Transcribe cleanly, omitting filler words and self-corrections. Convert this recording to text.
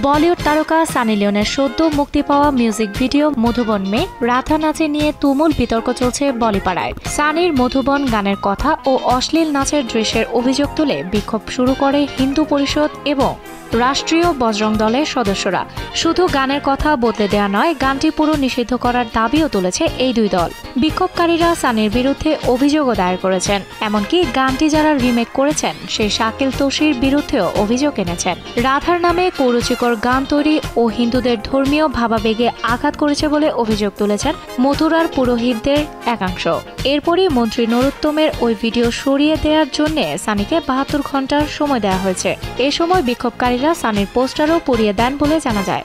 বলিউড তারকা সানি লিওনের সদ্য মুক্তি পাওয়া মিউজিক ভিডিও মধুবন মে রাধা নাচে নিয়ে তুমুল বিতর্ক চলছে বলিপাড়ায়। সানির মধুবন গানের কথা ও অশ্লীল নাচের দৃশ্যের অভিযোগ তুলে বিক্ষোভ শুরু করে হিন্দু পরিষদ এবং রাষ্ট্রীয় বজরং দলের সদস্যরা। শুধু গানের কথা বদলে দেয়া নয়, গানটি পুরো নিষিদ্ধ করার দাবিও তুলেছে এই দুই দল। বিক্ষোভকারীরা সানির বিরুদ্ধে অভিযোগও দায়ের করেছেন। এমনকি গানটি যারা রিমেক করেছেন সেই শাকিল তোষির বিরুদ্ধেও অভিযোগ এনেছেন। রাধার নামে কুরুচিকর গান তৈরি ও হিন্দুদের ধর্মীয় ভাবাবেগে আঘাত করেছে বলে অভিযোগ তুলেছেন মথুরার পুরোহিতদের একাংশ। এরপরই মন্ত্রী নরোত্তমের ওই ভিডিও সরিয়ে দেওয়ার জন্য সানিকে ৭২ ঘন্টার সময় দেওয়া হয়েছে। এ সময় বিক্ষোভকারীরা সানির পোস্টারও পুড়িয়ে দেন বলে জানা যায়।